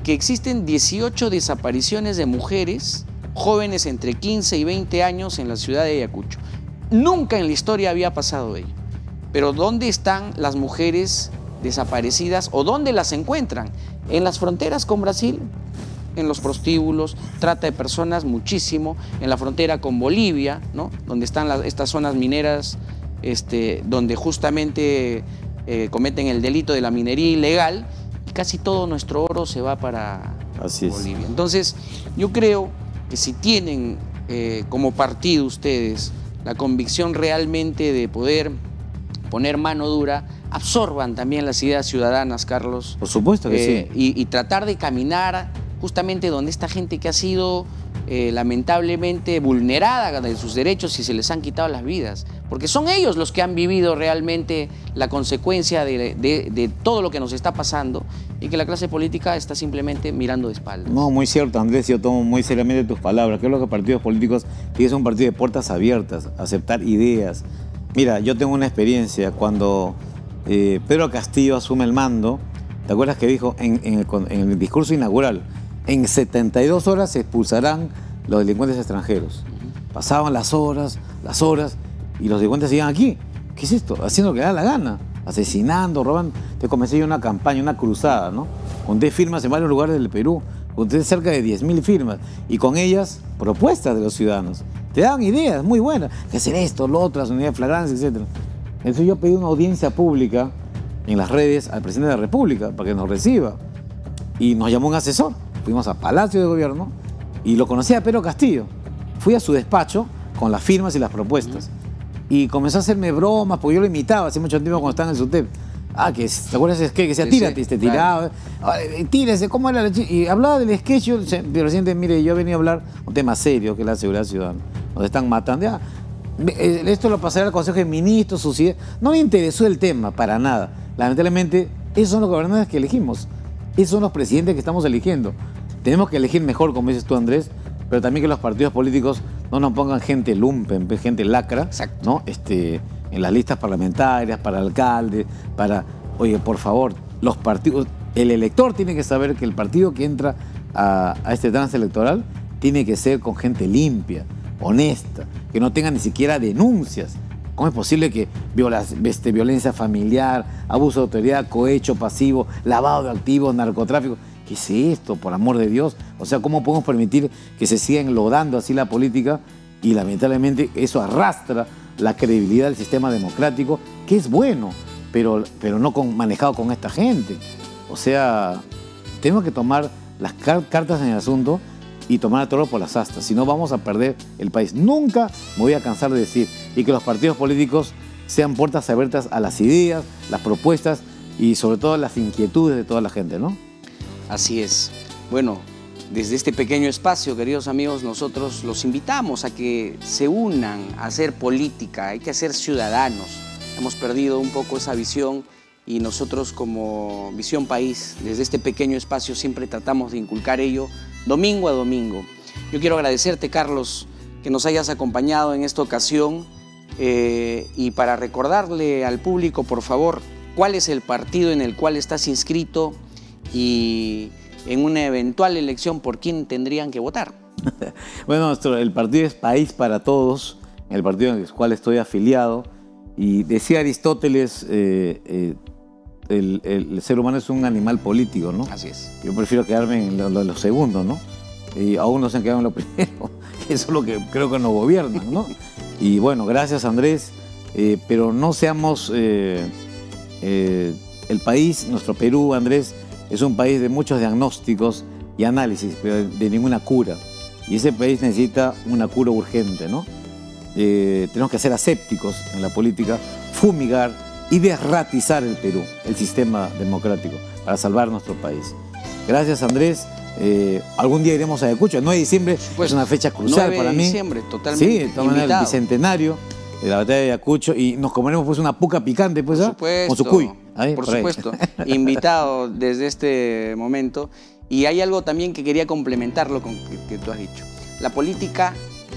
que existen 18 desapariciones de mujeres jóvenes entre 15 y 20 años en la ciudad de Ayacucho. Nunca en la historia había pasado ello. Pero ¿dónde están las mujeres desaparecidas o dónde las encuentran? En las fronteras con Brasil, en los prostíbulos, trata de personas muchísimo, en la frontera con Bolivia, ¿no? Donde están estas zonas mineras, donde justamente cometen el delito de la minería ilegal, y casi todo nuestro oro se va para Bolivia. Entonces, yo creo que si tienen como partido ustedes la convicción realmente de poder poner mano dura, absorban también las ideas ciudadanas, Carlos. Por supuesto que sí. Y tratar de caminar justamente donde esta gente que ha sido lamentablemente vulnerada de sus derechos y se les han quitado las vidas. Porque son ellos los que han vivido realmente la consecuencia de todo lo que nos está pasando y que la clase política está simplemente mirando de espaldas. No, muy cierto, Andrés, yo tomo muy seriamente tus palabras. Creo que los partidos políticos tienen que ser un partido de puertas abiertas, aceptar ideas. Mira, yo tengo una experiencia cuando Pedro Castillo asume el mando. ¿Te acuerdas que dijo en el discurso inaugural? En 72 horas se expulsarán los delincuentes extranjeros. Pasaban las horas, y los delincuentes seguían aquí. ¿Qué es esto? Haciendo lo que da la gana. Asesinando, robando. Entonces comencé yo una campaña, una cruzada, ¿no? Junté firmas en varios lugares del Perú. Junté cerca de 10.000 firmas. Y con ellas, propuestas de los ciudadanos. Te daban ideas muy buenas. Que hacer esto, lo otro, las unidades de flagrancia, etc. Entonces yo pedí una audiencia pública en las redes al presidente de la República para que nos reciba. Y nos llamó un asesor. Fuimos a Palacio de Gobierno y lo conocí a Pedro Castillo. Fui a su despacho con las firmas y las propuestas. Y comenzó a hacerme bromas, porque yo lo imitaba hace mucho tiempo cuando estaba en el SUTEP. ¿Te acuerdas de que decía, tírate? Te tiraba. Tírese, ¿cómo era? Y hablaba del sketch. Yo, presidente, mire, yo venía a hablar un tema serio, que es la seguridad ciudadana. Nos están matando. Esto lo pasaré al Consejo de Ministros, sociedad. No me interesó el tema, para nada. Lamentablemente, esos son los gobernantes que elegimos. Esos son los presidentes que estamos eligiendo. Tenemos que elegir mejor, como dices tú, Andrés, pero también que los partidos políticos no nos pongan gente lumpen, gente lacra, ¿no? En las listas parlamentarias, para alcaldes, para... Oye, por favor, los partidos... El elector tiene que saber que el partido que entra a este trance electoral tiene que ser con gente limpia, honesta, que no tenga ni siquiera denuncias. ¿Cómo es posible que violencia familiar, abuso de autoridad, cohecho pasivo, lavado de activos, narcotráfico? ¿Qué es esto, por amor de Dios? O sea, ¿cómo podemos permitir que se siga enlodando así la política? Y lamentablemente eso arrastra la credibilidad del sistema democrático, que es bueno, pero no manejado con esta gente. O sea, tenemos que tomar las cartas en el asunto y tomar a toro por las astas, si no vamos a perder el país. Nunca me voy a cansar de decir, y que los partidos políticos sean puertas abiertas a las ideas, las propuestas y sobre todo las inquietudes de toda la gente, ¿no? Así es. Bueno, desde este pequeño espacio, queridos amigos, nosotros los invitamos a que se unan a hacer política, hay que ser ciudadanos. Hemos perdido un poco esa visión y nosotros como Visión País, desde este pequeño espacio, siempre tratamos de inculcar ello domingo a domingo. Yo quiero agradecerte, Carlos, que nos hayas acompañado en esta ocasión y para recordarle al público, por favor, cuál es el partido en el cual estás inscrito y en una eventual elección por quién tendrían que votar. Bueno, el partido es País para Todos, el partido en el cual estoy afiliado. Y decía Aristóteles, el ser humano es un animal político, ¿no? Así es. Yo prefiero quedarme en lo segundo, ¿no? Y aún no se han quedado en lo primero. Eso es lo que creo que nos gobiernan, ¿no? Y bueno, gracias, Andrés. Pero no seamos... el país, nuestro Perú, Andrés, es un país de muchos diagnósticos y análisis, pero de ninguna cura. Y ese país necesita una cura urgente, ¿no? Tenemos que ser asépticos en la política, fumigar y desratizar el Perú, el sistema democrático, para salvar nuestro país. Gracias, Andrés. Algún día iremos a Ayacucho. El 9 de diciembre es una fecha crucial 9 para de mí. diciembre, totalmente. Sí, de todas maneras, el bicentenario de la batalla de Ayacucho. Y nos comeremos pues una puca picante, pues, por supuesto, con su cuy. Ahí, por supuesto. Invitado desde este momento. Y hay algo también que quería complementarlo con que tú has dicho. La política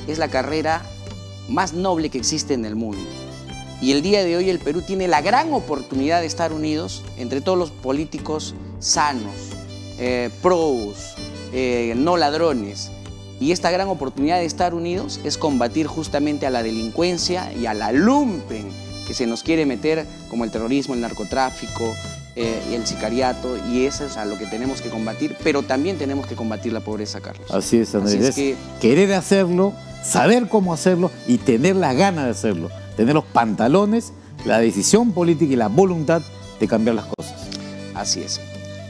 es la carrera más noble que existe en el mundo. Y el día de hoy el Perú tiene la gran oportunidad de estar unidos entre todos los políticos sanos, pros, no ladrones. Y esta gran oportunidad de estar unidos es combatir justamente a la delincuencia y a la lumpen que se nos quiere meter, como el terrorismo, el narcotráfico y el sicariato. Y eso es a lo que tenemos que combatir, pero también tenemos que combatir la pobreza, Carlos. Así es, Andrés. Así es que... querer hacerlo, saber cómo hacerlo y tener las ganas de hacerlo. Tener los pantalones, la decisión política y la voluntad de cambiar las cosas. Así es.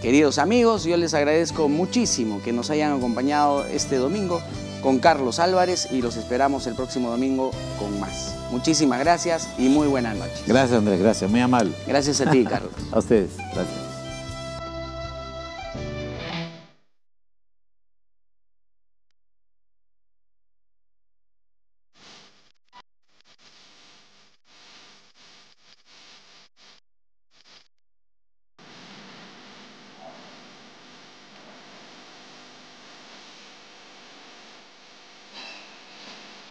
Queridos amigos, yo les agradezco muchísimo que nos hayan acompañado este domingo con Carlos Álvarez y los esperamos el próximo domingo con más. Muchísimas gracias y muy buenas noches. Gracias, Andrés, gracias, muy amable. Gracias a ti, Carlos. A ustedes, gracias.